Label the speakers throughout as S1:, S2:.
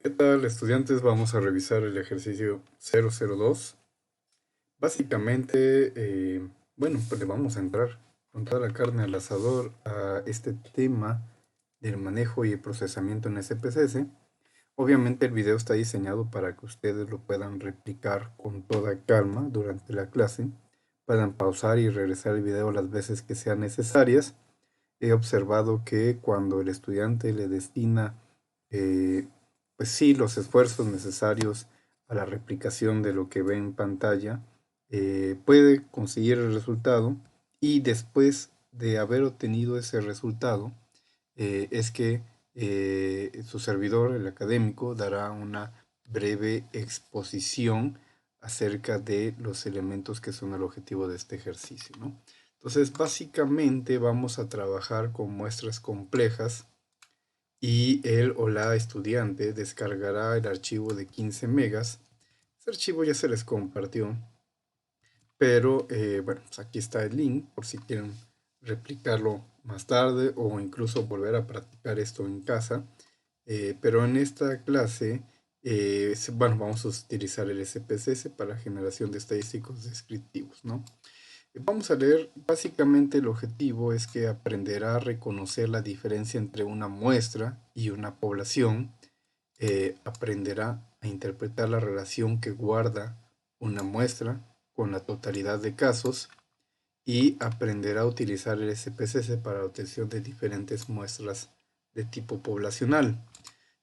S1: ¿Qué tal, estudiantes? Vamos a revisar el ejercicio 002. Básicamente, bueno, pues le vamos a entrar con toda la carne al asador a este tema del manejo y procesamiento en SPSS. Obviamente el video está diseñado para que ustedes lo puedan replicar con toda calma durante la clase. Puedan pausar y regresar el video las veces que sean necesarias. He observado que cuando el estudiante le destina, eh, pues sí, los esfuerzos necesarios a la replicación de lo que ve en pantalla, puede conseguir el resultado y después de haber obtenido ese resultado, es que su servidor, el académico, dará una breve exposición acerca de los elementos que son el objetivo de este ejercicio, ¿no? Entonces, básicamente vamos a trabajar con muestras complejas y él o la estudiante descargará el archivo de 15 megas. Este archivo ya se les compartió, pero bueno, pues aquí está el link por si quieren replicarlo más tarde o incluso volver a practicar esto en casa. Pero en esta clase, bueno, vamos a utilizar el SPSS para generación de estadísticos descriptivos, ¿no? Vamos a leer, básicamente el objetivo es que aprenderá a reconocer la diferencia entre una muestra y una población, aprenderá a interpretar la relación que guarda una muestra con la totalidad de casos y aprenderá a utilizar el SPSS para la obtención de diferentes muestras de tipo poblacional.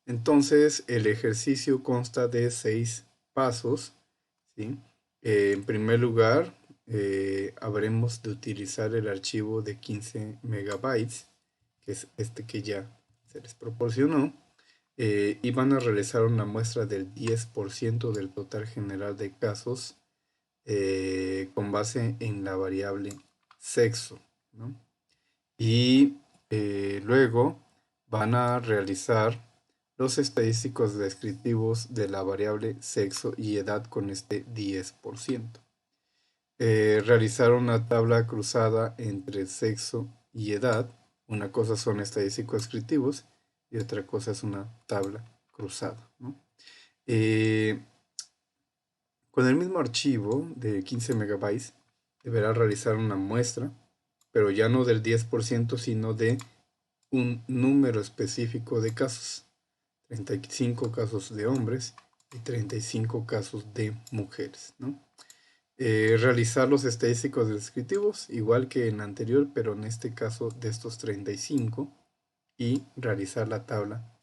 S1: Entonces, el ejercicio consta de 6 pasos, ¿sí? En primer lugar, habremos de utilizar el archivo de 15 megabytes, que es este que ya se les proporcionó, y van a realizar una muestra del 10% del total general de casos, con base en la variable sexo, ¿no? Y luego van a realizar los estadísticos descriptivos de la variable sexo y edad con este 10%. Realizar una tabla cruzada entre sexo y edad. Una cosa son estadísticos descriptivos y otra cosa es una tabla cruzada, ¿no? Eh, con el mismo archivo de 15 megabytes deberá realizar una muestra, pero ya no del 10%, sino de un número específico de casos, 35 casos de hombres y 35 casos de mujeres, ¿no? Realizar los estadísticos descriptivos, igual que en la anterior, pero en este caso de estos 35, y realizar la tabla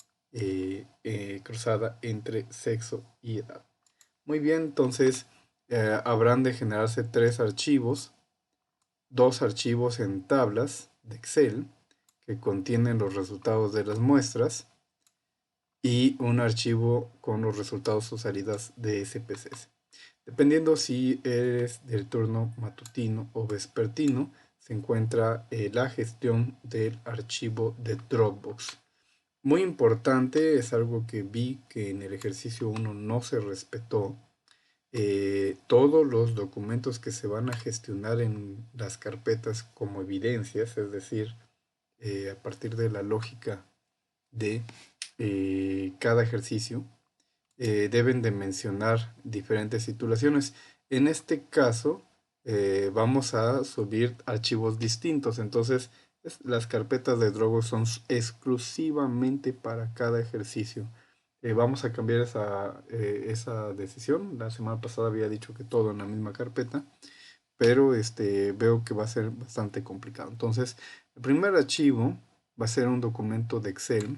S1: cruzada entre sexo y edad. Muy bien, entonces habrán de generarse 3 archivos, 2 archivos en tablas de Excel que contienen los resultados de las muestras y un archivo con los resultados o salidas de SPSS. Dependiendo si eres del turno matutino o vespertino, se encuentra la gestión del archivo de Dropbox. Muy importante, es algo que vi que en el ejercicio 1 no se respetó. Todos los documentos que se van a gestionar en las carpetas como evidencias, es decir, a partir de la lógica de cada ejercicio, deben de mencionar diferentes titulaciones. En este caso, vamos a subir archivos distintos, entonces las carpetas de Dropbox son exclusivamente para cada ejercicio. Vamos a cambiar esa decisión. La semana pasada había dicho que todo en la misma carpeta, pero veo que va a ser bastante complicado. Entonces, el primer archivo va a ser un documento de Excel.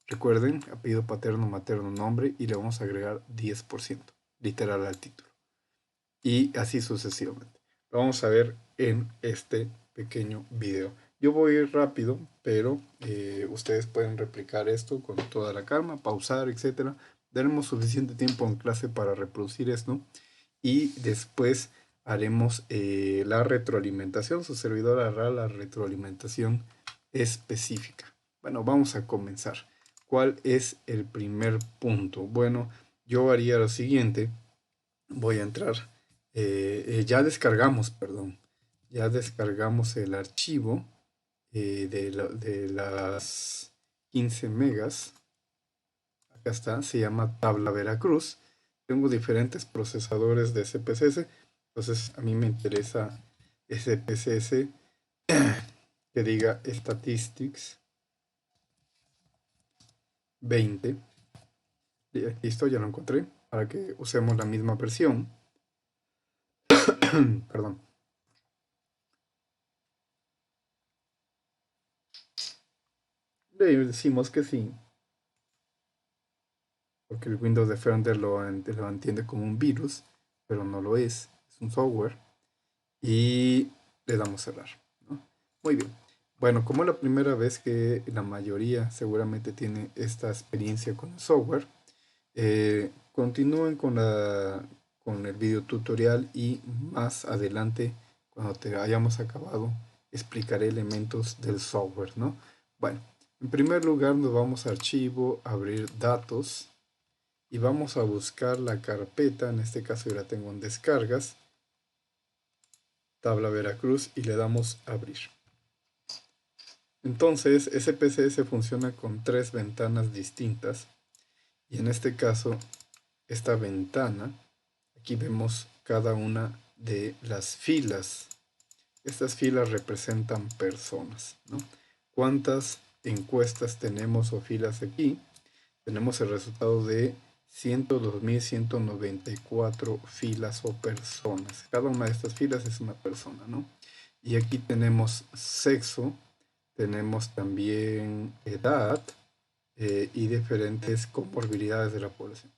S1: Recuerden, apellido paterno, materno, nombre y le vamos a agregar 10%, literal al título. Y así sucesivamente. Lo vamos a ver en este pequeño video. Yo voy a ir rápido, pero ustedes pueden replicar esto con toda la calma, pausar, etcétera. Daremos suficiente tiempo en clase para reproducir esto y después haremos la retroalimentación. Su servidor hará la retroalimentación específica. Bueno, vamos a comenzar. ¿Cuál es el primer punto? Bueno, yo haría lo siguiente. Voy a entrar. Ya descargamos, perdón. Ya descargamos el archivo de las 15 megas. acá está, se llama tabla Veracruz. Tengo diferentes procesadores de SPSS, entonces a mí me interesa SPSS que diga Statistics 20. Listo, ya lo encontré, para que usemos la misma versión. Perdón. Le decimos que sí, porque el Windows Defender lo entiende como un virus, pero no lo es un software. Y le damos cerrar, ¿no? Muy bien. Bueno, como es la primera vez que la mayoría seguramente tiene esta experiencia con el software, continúen con el video tutorial y más adelante, cuando te hayamos acabado, explicaré elementos del software, ¿no? Bueno, en primer lugar nos vamos a archivo, abrir datos y vamos a buscar la carpeta, en este caso yo la tengo en descargas, tabla Veracruz, y le damos abrir. Entonces SPSS funciona con 3 ventanas distintas y en este caso esta ventana, aquí vemos cada una de las filas. Estas filas representan personas, ¿no? ¿Cuántas encuestas tenemos o filas aquí? Tenemos el resultado de 102.194 filas o personas. Cada una de estas filas es una persona, ¿no? Y aquí tenemos sexo, tenemos también edad y diferentes comorbilidades de la población.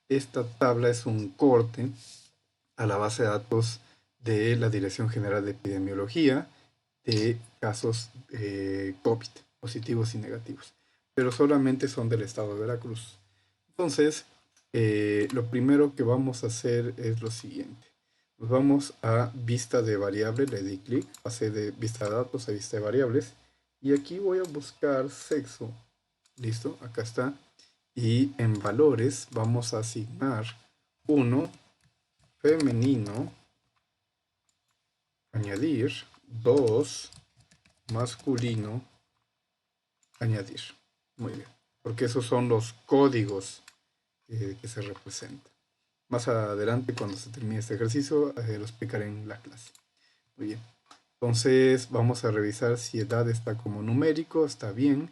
S1: Esta tabla es un corte a la base de datos de la Dirección General de Epidemiología de casos COVID, positivos y negativos, pero solamente son del estado de Veracruz. Entonces, lo primero que vamos a hacer es lo siguiente. Nos vamos a vista de variable, le di clic, pasé de vista de datos a vista de variables, y aquí voy a buscar sexo. Listo, acá está. Y en valores vamos a asignar 1 femenino, añadir, 2 masculino, añadir. Muy bien, porque esos son los códigos que se representan. Más adelante, cuando se termine este ejercicio, lo explicaré en la clase. Muy bien. Entonces vamos a revisar si edad está como numérico, está bien,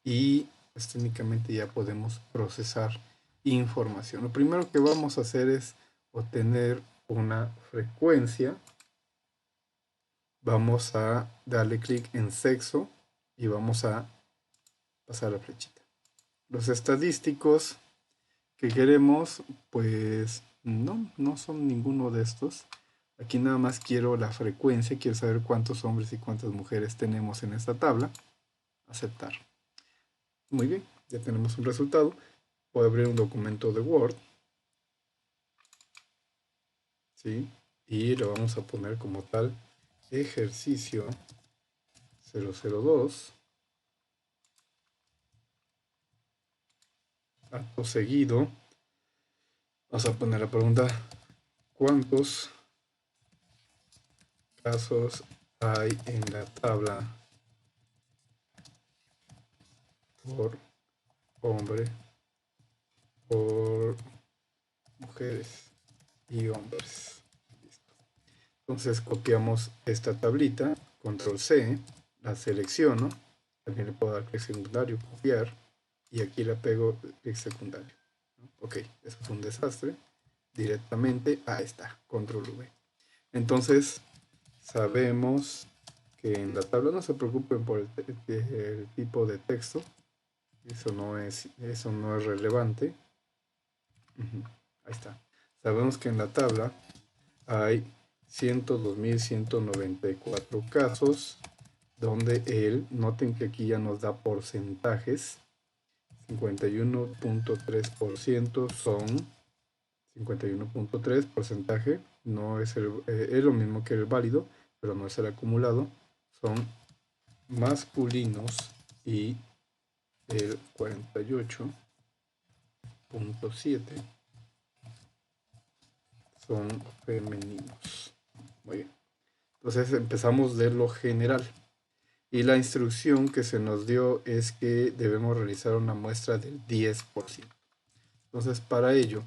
S1: y pues, técnicamente ya podemos procesar información. Lo primero que vamos a hacer es obtener una frecuencia. Vamos a darle clic en sexo y vamos a pasar la flechita. Los estadísticos que queremos, pues no son ninguno de estos. Aquí nada más quiero la frecuencia, quiero saber cuántos hombres y cuántas mujeres tenemos en esta tabla. Aceptar. Muy bien, ya tenemos un resultado. Voy a abrir un documento de Word. ¿Sí? Y lo vamos a poner como tal ejercicio 002. Acto seguido. Vamos a poner la pregunta: ¿cuántos casos hay en la tabla por hombre, por mujeres y hombres? Listo. Entonces copiamos esta tablita, control C, la selecciono, también le puedo dar clic secundario, copiar, y aquí la pego clic secundario. Ok, eso fue un desastre. Directamente, ahí está, control V. Entonces sabemos que en la tabla, no se preocupen por el tipo de texto, eso no es relevante. Ahí está. Sabemos que en la tabla hay 102.194 casos, donde noten que aquí ya nos da porcentajes. 51.3% son 51.3 porcentaje, no es es lo mismo que el válido, pero no es el acumulado, son masculinos, y el 48.7 son femeninos. Muy bien. Entonces empezamos de lo general. Y la instrucción que se nos dio es que debemos realizar una muestra del 10%. Entonces, para ello,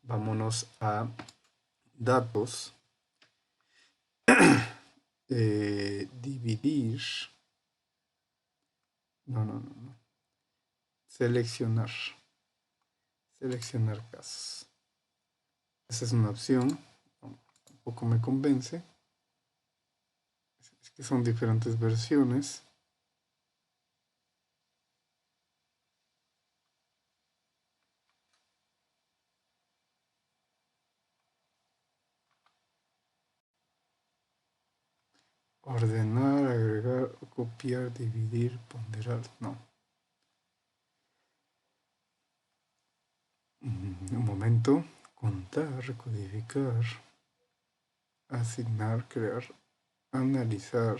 S1: vámonos a datos, dividir, no, seleccionar casos. Esa es una opción, tampoco me convence, es que son diferentes versiones. Ordenar, agregar, copiar, dividir, ponderar, no. Un momento, contar, codificar, asignar, crear, analizar.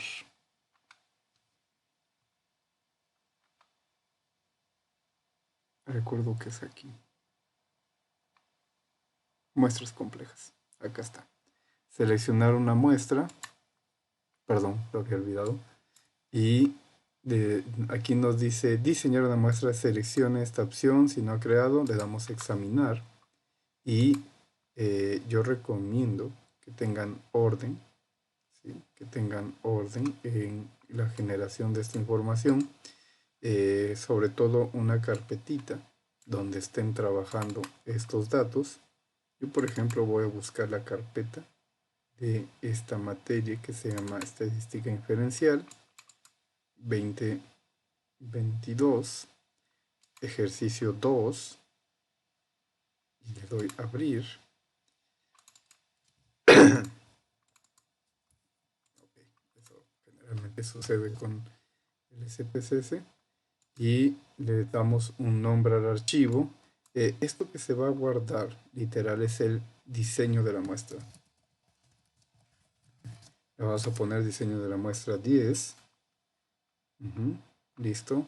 S1: Recuerdo que es aquí. Muestras complejas. Acá está. Seleccionar una muestra. Perdón, lo había olvidado. Y aquí nos dice diseñar una muestra. Seleccione esta opción. Si no ha creado, le damos a examinar. Y yo recomiendo que tengan orden. ¿Sí? Que tengan orden en la generación de esta información. Sobre todo una carpetita donde estén trabajando estos datos. Yo, por ejemplo, voy a buscar la carpeta de esta materia que se llama Estadística Inferencial 2022, ejercicio 2, y le doy a abrir. Okay, eso generalmente sucede con el SPSS. Y le damos un nombre al archivo. Esto que se va a guardar, literal, es el diseño de la muestra. Le vamos a poner diseño de la muestra 10. Listo.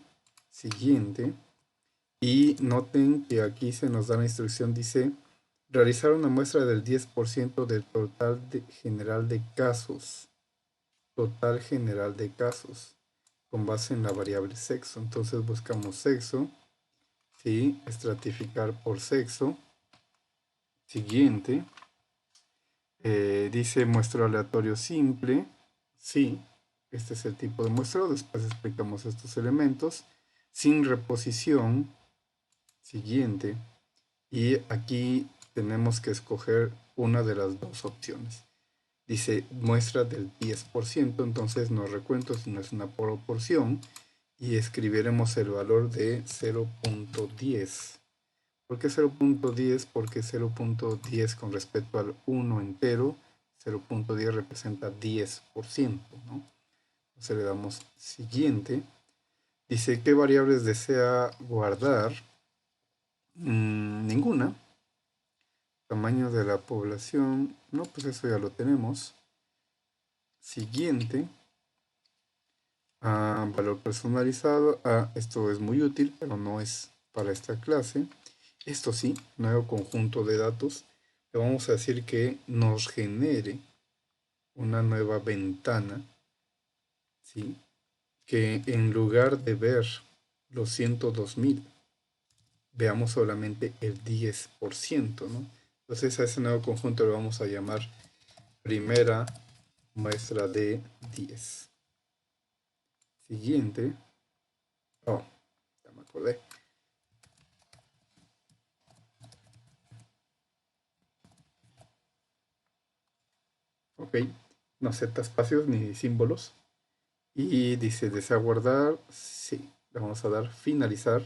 S1: Siguiente. Y noten que aquí se nos da la instrucción, dice, realizar una muestra del 10% del total general de casos. Total general de casos. Con base en la variable sexo. Entonces buscamos sexo. ¿Sí? Estratificar por sexo. Siguiente. Dice muestreo aleatorio simple. Sí, este es el tipo de muestreo. Después explicamos estos elementos. Sin reposición. Siguiente. Y aquí tenemos que escoger una de las dos opciones. Dice muestra del 10%, entonces no recuento, sino es una proporción. Y escribiremos el valor de 0.10. ¿Por qué 0.10? Porque 0.10 con respecto al 1 entero, 0.10 representa 10%, ¿no? Entonces le damos siguiente. Dice, ¿qué variables desea guardar? Ninguna. Tamaño de la población, no, pues eso ya lo tenemos. Siguiente. Valor personalizado. Esto es muy útil, pero no es para esta clase. Esto sí, nuevo conjunto de datos. Le vamos a decir que nos genere una nueva ventana, ¿sí? Que en lugar de ver los 102.000, veamos solamente el 10%, ¿no? Entonces a ese nuevo conjunto le vamos a llamar primera muestra de 10. Siguiente. Oh, ya me acordé. Ok, no acepta espacios ni símbolos. Y dice desea guardar. Sí, le vamos a dar finalizar.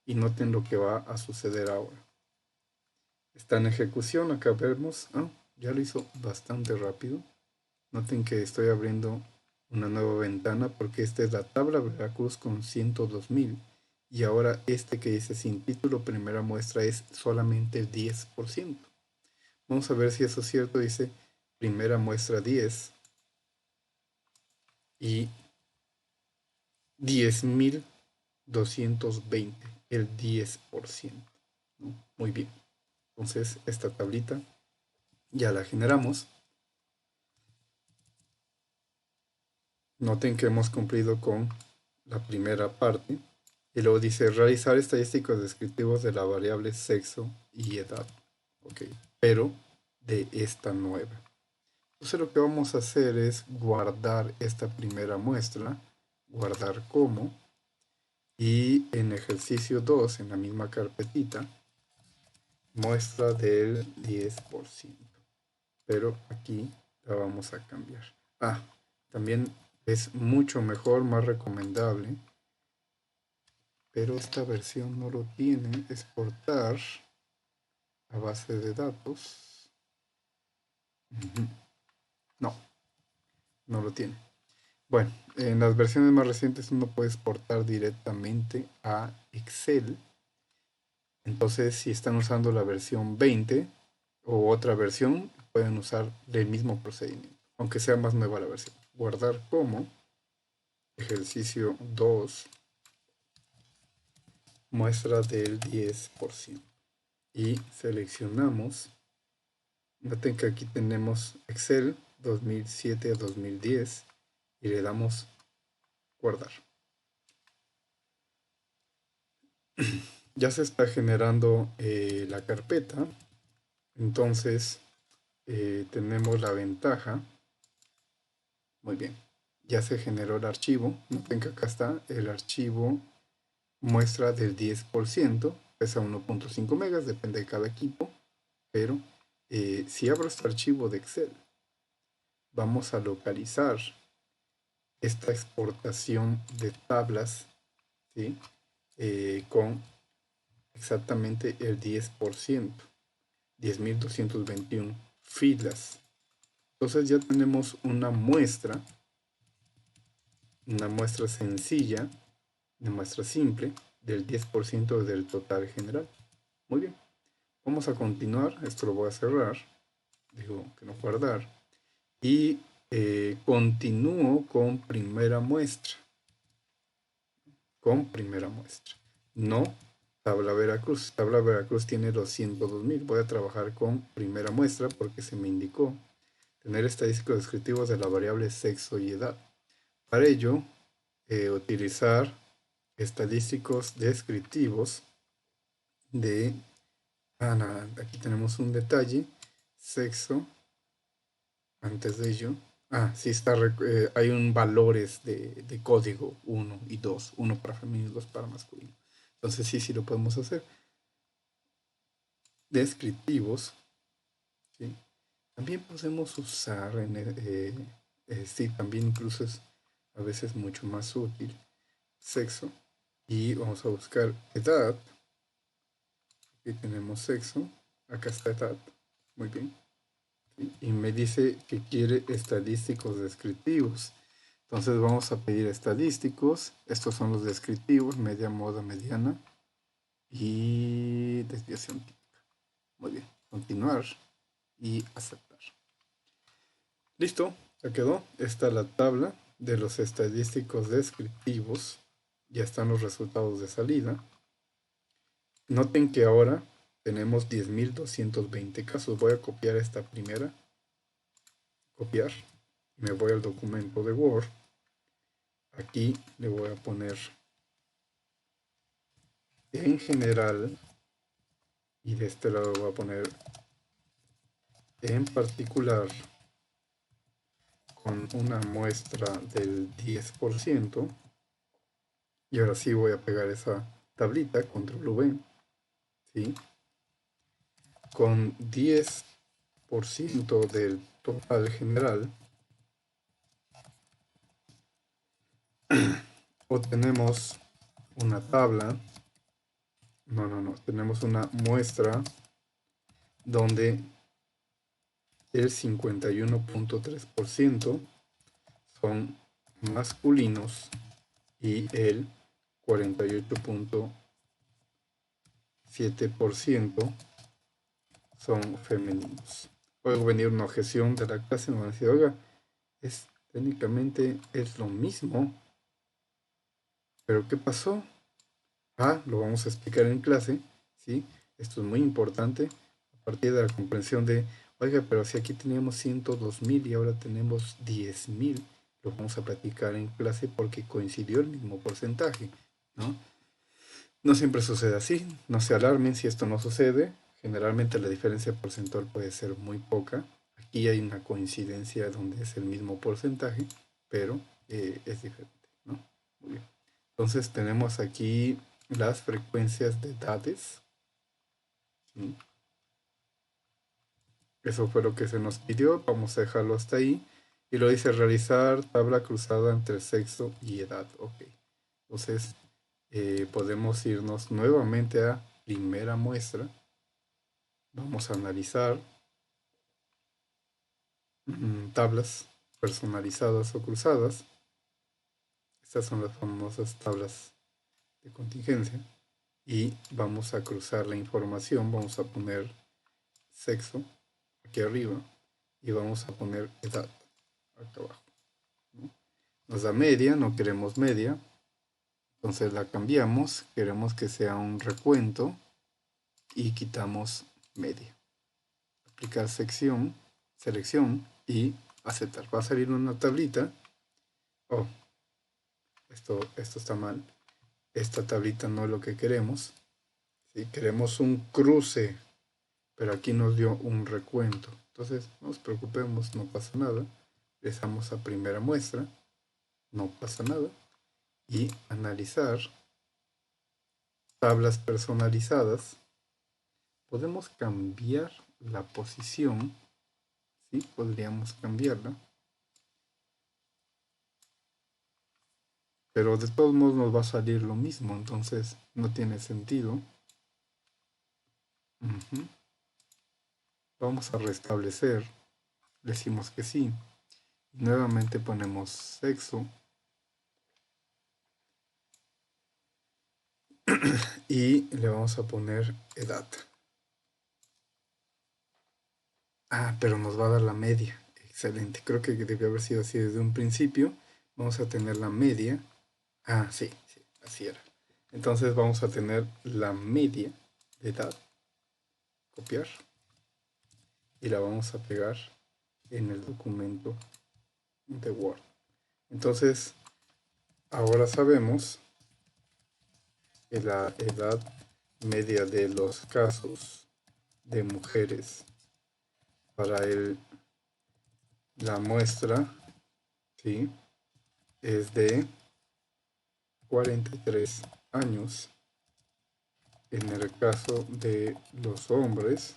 S1: Y noten lo que va a suceder ahora. Está en ejecución, acá vemos. Ya lo hizo bastante rápido. Noten que estoy abriendo una nueva ventana porque esta es la tabla Veracruz con 102.000. Y ahora este que dice sin título, primera muestra, es solamente el 10%. Vamos a ver si eso es cierto. Dice primera muestra 10 y 10.220, el 10%. ¿No? Muy bien. Entonces esta tablita ya la generamos. Noten que hemos cumplido con la primera parte. Y luego dice realizar estadísticos descriptivos de la variable sexo y edad. Ok, pero de esta nueva. Entonces lo que vamos a hacer es guardar esta primera muestra, guardar como, y en ejercicio 2, en la misma carpetita, muestra del 10%. Pero aquí la vamos a cambiar. También es mucho mejor, más recomendable, pero esta versión no lo tiene, exportar a base de datos. No, no lo tiene. Bueno, en las versiones más recientes uno puede exportar directamente a Excel. Entonces, si están usando la versión 20 o otra versión, pueden usar el mismo procedimiento, aunque sea más nueva la versión. Guardar como ejercicio 2, muestra del 10%. Y seleccionamos. Noten que aquí tenemos Excel 2007 a 2010 y le damos guardar. Ya se está generando la carpeta, entonces tenemos la ventaja. Muy bien, ya se generó el archivo. Noten que acá está el archivo muestra del 10%, pesa 1.5 megas, depende de cada equipo, pero si abro este archivo de Excel, vamos a localizar esta exportación de tablas, ¿sí? Con exactamente el 10%, 10.221 filas. Entonces ya tenemos una muestra sencilla, una muestra simple del 10% del total general. Muy bien, vamos a continuar. Esto lo voy a cerrar, digo que no guardar, y continúo con primera muestra. No tabla Veracruz. Tabla Veracruz tiene los 102.000. Voy a trabajar con primera muestra porque se me indicó tener estadísticos descriptivos de la variable sexo y edad. Para ello, utilizar estadísticos descriptivos de... aquí tenemos un detalle. Sexo. Antes de ello. Sí está. Hay un valores de código 1 y 2. 1 para femenino y 2 para masculino. Entonces sí lo podemos hacer. Descriptivos. ¿Sí? También podemos usar, sí, también incluso es a veces mucho más útil, sexo. Y vamos a buscar edad. Aquí tenemos sexo. Acá está edad. Muy bien. ¿Sí? Y me dice que quiere estadísticos descriptivos. Entonces vamos a pedir estadísticos. Estos son los descriptivos, media, moda, mediana y desviación típica. Muy bien. Continuar y aceptar. Listo, ya quedó. Esta es la tabla de los estadísticos descriptivos. Ya están los resultados de salida. Noten que ahora tenemos 10.220 casos. Voy a copiar esta primera. Copiar. Me voy al documento de Word. Aquí le voy a poner en general. Y de este lado voy a poner en particular con una muestra del 10%. Y ahora sí voy a pegar esa tablita, control V, ¿sí? Con 10% del total general, obtenemos una tabla, tenemos una muestra donde el 51.3% son masculinos y el 48.7% son femeninos. Puede venir una objeción de la clase y me van a decir, oiga, técnicamente es lo mismo, pero ¿qué pasó? Lo vamos a explicar en clase, ¿sí? Esto es muy importante, a partir de la comprensión de, oiga, pero si aquí teníamos 102.000 y ahora tenemos 10.000, lo vamos a platicar en clase porque coincidió el mismo porcentaje, ¿no? No siempre sucede así, no se alarmen si esto no sucede. Generalmente la diferencia porcentual puede ser muy poca. Aquí hay una coincidencia donde es el mismo porcentaje, pero es diferente, ¿no? Muy bien. Entonces tenemos aquí las frecuencias de edades. ¿Sí? Eso fue lo que se nos pidió. Vamos a dejarlo hasta ahí. Y lo dice realizar tabla cruzada entre sexo y edad. Ok. Entonces podemos irnos nuevamente a primera muestra. Vamos a analizar tablas personalizadas o cruzadas. Estas son las famosas tablas de contingencia. Y vamos a cruzar la información. Vamos a poner sexo aquí arriba y vamos a poner edad acá abajo, ¿no? Nos da media, no queremos media, entonces la cambiamos, queremos que sea un recuento y quitamos media. Aplicar sección, selección y aceptar. Va a salir una tablita. Oh, esto está mal. Esta tablita no es lo que queremos. ¿Sí? Queremos un cruce, pero aquí nos dio un recuento. Entonces, no nos preocupemos, no pasa nada. Regresamos a primera muestra, no pasa nada. Y analizar tablas personalizadas. Podemos cambiar la posición. ¿Sí? Podríamos cambiarla. Pero de todos modos nos va a salir lo mismo, entonces no tiene sentido. Vamos a restablecer, decimos que sí. Nuevamente ponemos sexo y le vamos a poner edad. Ah, pero nos va a dar la media. Excelente, creo que debió haber sido así desde un principio. Vamos a tener la media. Ah, sí, sí, así era. Entonces vamos a tener la media de edad. Copiar. Y la vamos a pegar en el documento de Word. Entonces, ahora sabemos que la edad media de los casos de mujeres para la muestra, ¿sí?, es de 43 años. En el caso de los hombres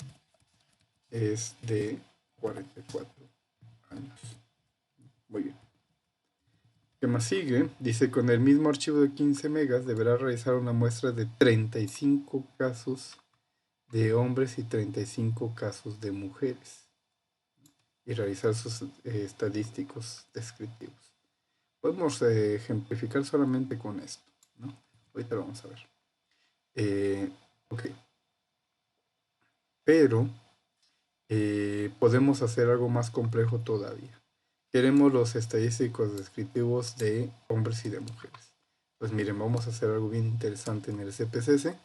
S1: es de 44 años. Muy bien. ¿Qué más sigue? Dice, con el mismo archivo de 15 megas deberá realizar una muestra de 35 casos de hombres y 35 casos de mujeres y realizar sus estadísticos descriptivos. Podemos ejemplificar solamente con esto, ¿no? Ahorita lo vamos a ver. Ok. Pero podemos hacer algo más complejo todavía. Queremos los estadísticos descriptivos de hombres y de mujeres. Pues miren, vamos a hacer algo bien interesante en el CPCS.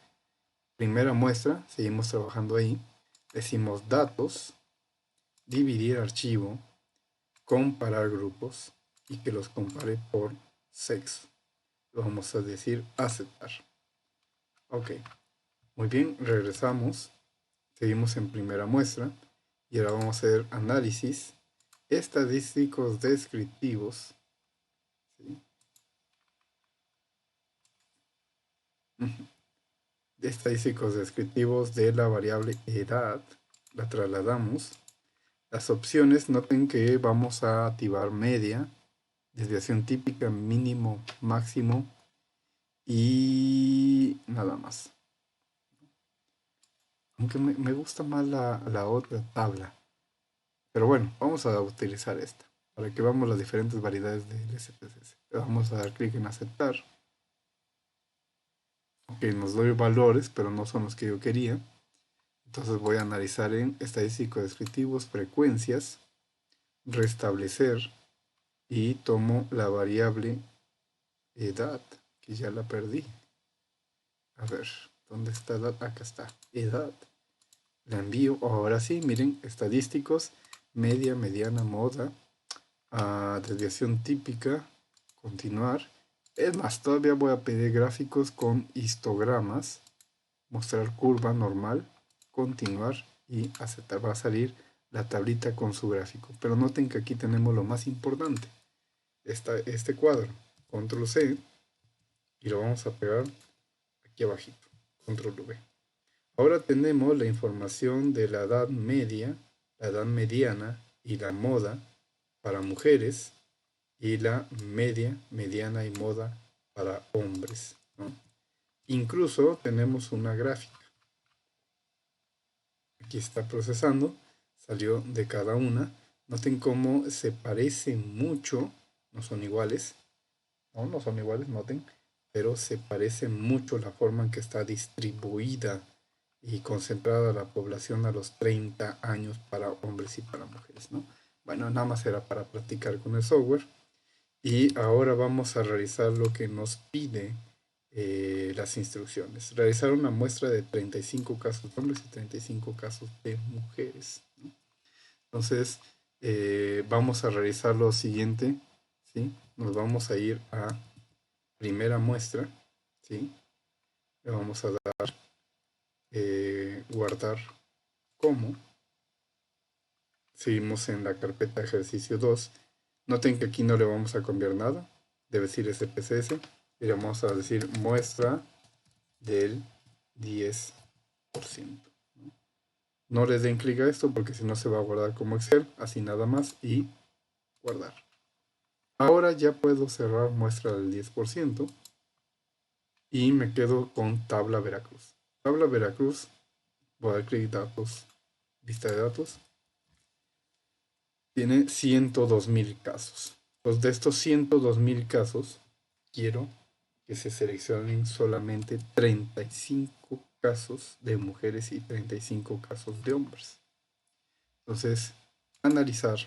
S1: Primera muestra, seguimos trabajando ahí. Decimos datos, dividir archivo, comparar grupos y que los compare por sexo. Lo vamos a decir aceptar. Ok, muy bien, regresamos. Seguimos en primera muestra y ahora vamos a hacer análisis estadísticos descriptivos. ¿Sí? Estadísticos descriptivos de la variable edad. La trasladamos. Las opciones, noten que vamos a activar media, desviación típica, mínimo, máximo y nada más. Aunque me gusta más la otra tabla. Pero bueno, vamos a utilizar esta para que veamos las diferentes variedades del SPSS. Vamos a dar clic en aceptar. Ok, nos doy valores, pero no son los que yo quería. Entonces voy a analizar en estadísticos descriptivos, frecuencias, restablecer y tomo la variable edad, que ya la perdí. A ver, ¿dónde está edad? Acá está, edad. La envío, ahora sí, miren, estadísticos, media, mediana, moda, desviación típica, continuar Es más, todavía voy a pedir gráficos con histogramas, mostrar curva normal, continuar y aceptar. Va a salir la tablita con su gráfico. Pero noten que aquí tenemos lo más importante. Este cuadro. Control C y lo vamos a pegar aquí abajito. Control V. Ahora tenemos la información de la edad media, la edad mediana y la moda para mujeres y la media, mediana y moda para hombres, ¿no? Incluso tenemos una gráfica. Aquí está procesando, salió de cada una. Noten cómo se parecen mucho, no son iguales, no son iguales, noten, pero se parece mucho la forma en que está distribuida y concentrada la población a los 30 años para hombres y para mujeres, ¿no? Bueno, nada más era para practicar con el software. Y ahora vamos a realizar lo que nos pide las instrucciones. Realizar una muestra de 35 casos de hombres y 35 casos de mujeres, ¿no? Entonces, vamos a realizar lo siguiente, ¿sí? Nos vamos a ir a primera muestra, ¿sí? Le vamos a dar guardar como. Seguimos en la carpeta ejercicio 2. Noten que aquí no le vamos a cambiar nada. Debe decir SPSS. Y le vamos a decir muestra del 10%. No les den clic a esto porque si no se va a guardar como Excel. Así nada más y guardar. Ahora ya puedo cerrar muestra del 10%. Y me quedo con tabla Veracruz. Tabla Veracruz. Voy a dar clic datos. Vista de datos. Tiene 102.000 casos. Entonces, de estos 102.000 casos, quiero que se seleccionen solamente 35 casos de mujeres y 35 casos de hombres. Entonces, analizar.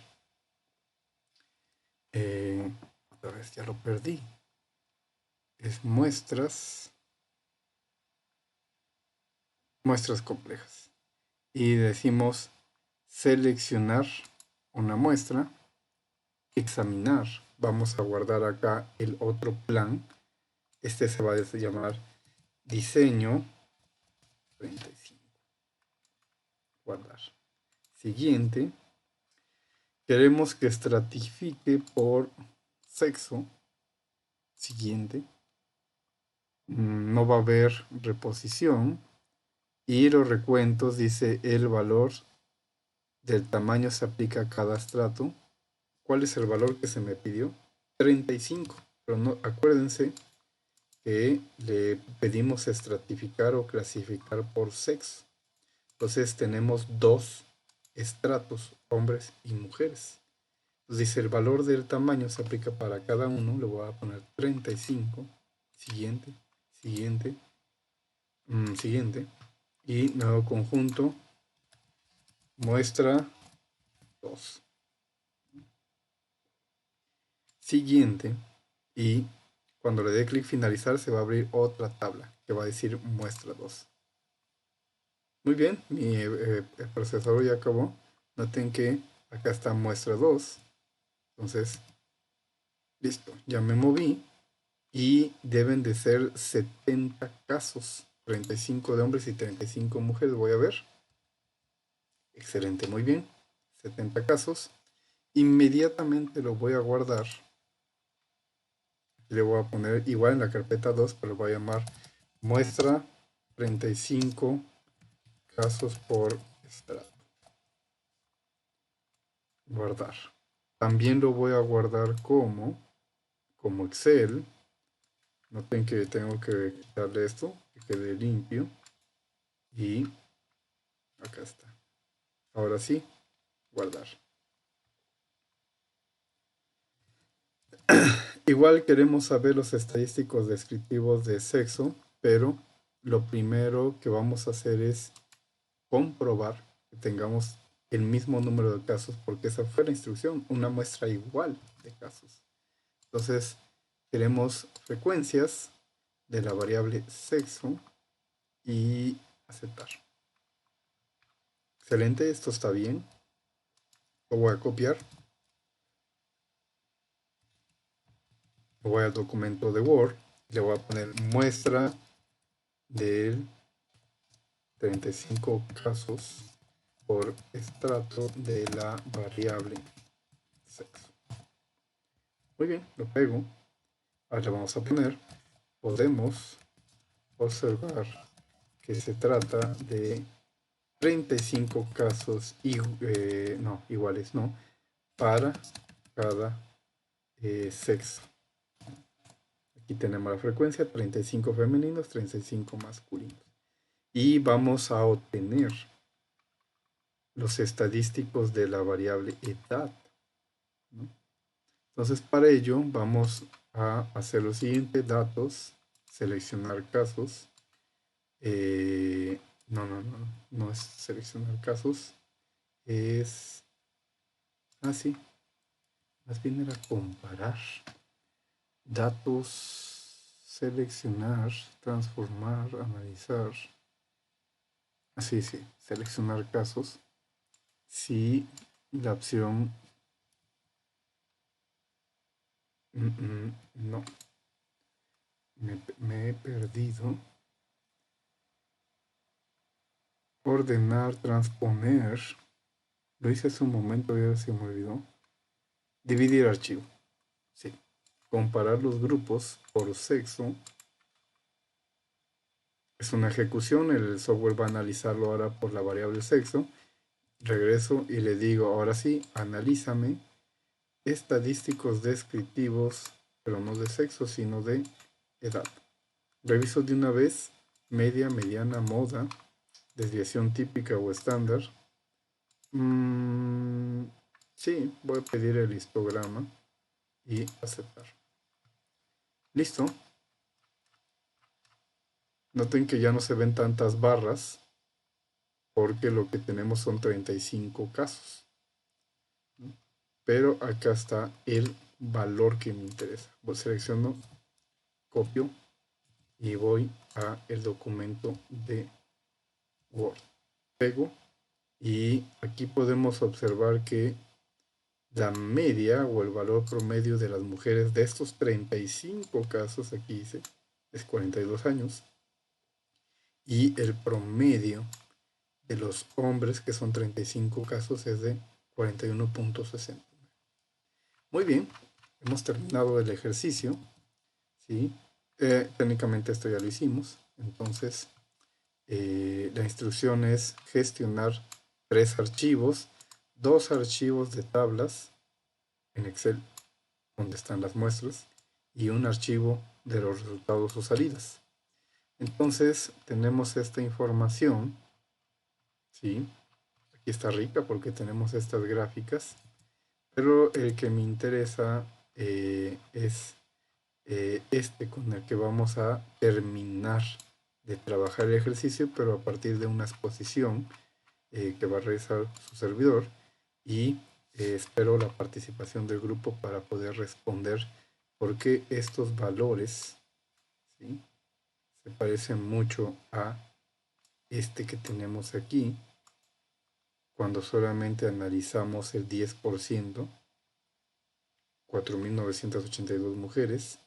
S1: Otra vez ya lo perdí. Es muestras complejas. Y decimos seleccionar una muestra, examinar. Vamos a guardar acá el otro plan. Este se va a llamar diseño 35. Guardar. Siguiente. Queremos que estratifique por sexo. Siguiente. No va a haber reposición. Y los recuentos dice el valor del tamaño se aplica a cada estrato. ¿Cuál es el valor que se me pidió? 35. Pero no, acuérdense que le pedimos estratificar o clasificar por sexo. Entonces tenemos dos estratos, hombres y mujeres. Entonces dice el valor del tamaño se aplica para cada uno. Le voy a poner 35. Siguiente, siguiente, siguiente. Y nuevo conjunto, muestra 2. Siguiente. Y cuando le dé clic finalizar se va a abrir otra tabla que va a decir muestra 2. Muy bien, mi procesador ya acabó. Noten que acá está muestra 2. Entonces, listo, ya me moví. Y deben de ser 70 casos. 35 de hombres y 35 mujeres. Voy a ver. Excelente, muy bien. 70 casos. Inmediatamente lo voy a guardar. Le voy a poner igual en la carpeta 2, pero lo voy a llamar muestra 35 casos por estrato. Guardar. También lo voy a guardar como Excel. Noten que tengo que quitarle esto, que quede limpio. Y acá está. Ahora sí, guardar. Igual queremos saber los estadísticos descriptivos de sexo, pero lo primero que vamos a hacer es comprobar que tengamos el mismo número de casos, porque esa fue la instrucción, una muestra igual de casos. Entonces, queremos frecuencias de la variable sexo y aceptar. Excelente, esto está bien. Lo voy a copiar. Voy al documento de Word, le voy a poner muestra de 35 casos por estrato de la variable sexo. Muy bien, lo pego. Ahora le vamos a poner, podemos observar que se trata de 35 casos iguales, no, para cada sexo. Aquí tenemos la frecuencia, 35 femeninos, 35 masculinos. Y vamos a obtener los estadísticos de la variable edad, ¿no? Entonces, para ello vamos a hacer lo siguiente: datos, seleccionar casos. No es seleccionar casos, es así, más bien era comparar. Datos, seleccionar, transformar, analizar. Así, sí, seleccionar casos. Si la opción no, me he perdido. Ordenar, transponer. Lo hice hace un momento y ahora se me olvidó. Dividir archivo. Sí. Comparar los grupos por sexo. Es una ejecución. El software va a analizarlo ahora por la variable sexo. Regreso y le digo, ahora sí, analízame estadísticos descriptivos, pero no de sexo, sino de edad. Reviso de una vez media, mediana, moda, desviación típica o estándar. Sí, voy a pedir el histograma y aceptar. Listo. Noten que ya no se ven tantas barras porque lo que tenemos son 35 casos. Pero acá está el valor que me interesa. Selecciono, copio y voy a el documento de Word. Pego y aquí podemos observar que la media o el valor promedio de las mujeres de estos 35 casos, aquí dice, es 42 años. Y el promedio de los hombres, que son 35 casos, es de 41.60. Muy bien, hemos terminado el ejercicio. ¿Sí? Técnicamente esto ya lo hicimos. Entonces, la instrucción es gestionar 3 archivos, 2 archivos de tablas en Excel, donde están las muestras, y un archivo de los resultados o salidas. Entonces, tenemos esta información, ¿sí? Aquí está rica porque tenemos estas gráficas, pero el que me interesa es este con el que vamos a terminar de trabajar el ejercicio, pero a partir de una exposición que va a realizar su servidor, y espero la participación del grupo para poder responder por qué estos valores, ¿sí?, se parecen mucho a este que tenemos aquí cuando solamente analizamos el 10%, 4.982 mujeres,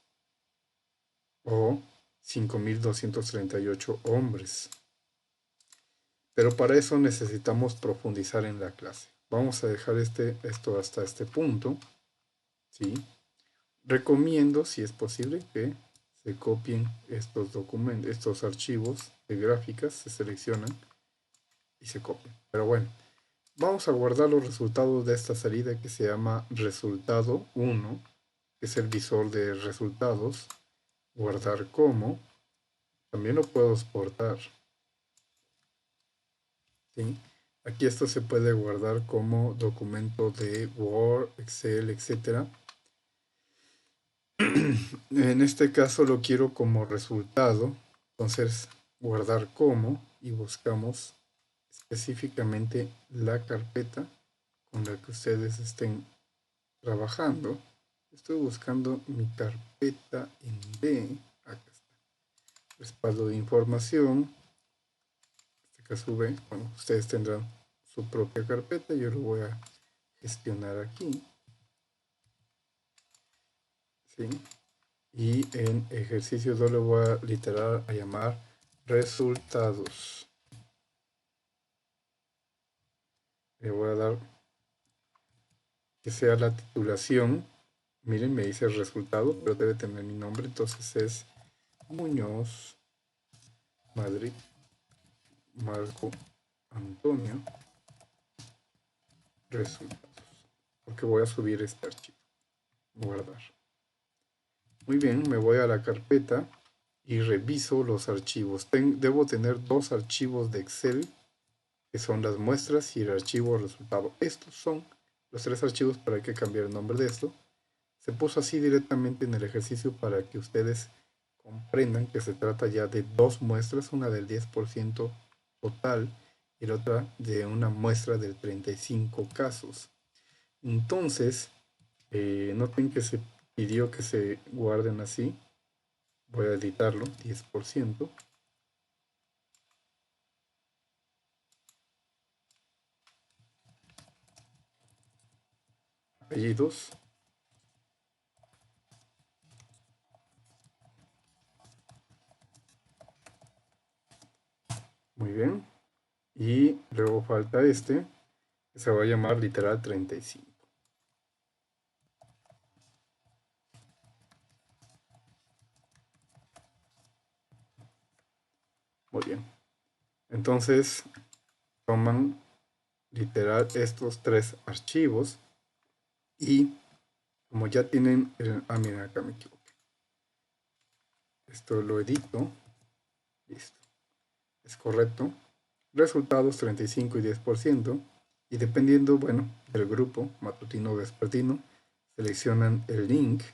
S1: o 5.238 hombres. Pero para eso necesitamos profundizar en la clase. Vamos a dejar esto hasta este punto, ¿sí? Recomiendo, si es posible, que se copien estos documentos, estos archivos de gráficas, se seleccionan y se copian. Pero bueno, vamos a guardar los resultados de esta salida que se llama resultado 1, que es el visor de resultados. Guardar como. También lo puedo exportar, ¿sí? Aquí esto se puede guardar como documento de Word, Excel, etc. En este caso lo quiero como resultado. Entonces, guardar como y buscamos específicamente la carpeta con la que ustedes estén trabajando. Estoy buscando mi carpeta en D. Acá está. Respaldo de información. Caso B, bueno, ustedes tendrán su propia carpeta, yo lo voy a gestionar aquí, ¿sí? y en ejercicio 2 le voy a literal a llamar resultados. Le voy a dar que sea la titulación. Miren, me dice el resultado, pero debe tener mi nombre, entonces es Muñoz Madrid Marco Antonio resultados, porque voy a subir este archivo. Guardar. Muy bien, me voy a la carpeta y reviso los archivos. Debo tener dos archivos de Excel, que son las muestras y el archivo resultado. Estos son los tres archivos, para que cambiar el nombre de esto. Se puso así directamente en el ejercicio para que ustedes comprendan que se trata ya de dos muestras, una del 10% total y la otra de una muestra del 35 casos. Entonces, noten que se pidió que se guarden así. Voy a editarlo, 10%. Apellidos. Muy bien. Y luego falta este, que se va a llamar literal 35. Muy bien. Entonces, toman literal estos tres archivos y como ya tienen mira, acá me equivoqué. Esto lo edito. Listo. Es correcto. Resultados 35 y 10%. Y dependiendo, bueno, del grupo matutino o vespertino, seleccionan el link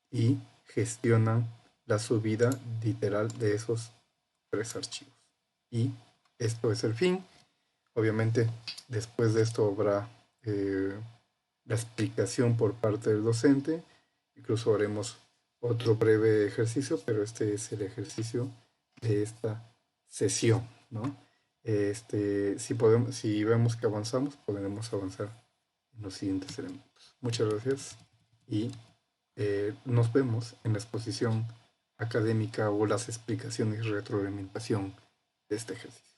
S1: y gestionan la subida literal de esos tres archivos. Y esto es el fin. Obviamente, después de esto habrá la explicación por parte del docente. Incluso haremos otro breve ejercicio, pero este es el ejercicio de esta sesión, ¿no? Si vemos que avanzamos, podremos avanzar en los siguientes elementos. Muchas gracias y nos vemos en la exposición académica o las explicaciones y retroalimentación de este ejercicio.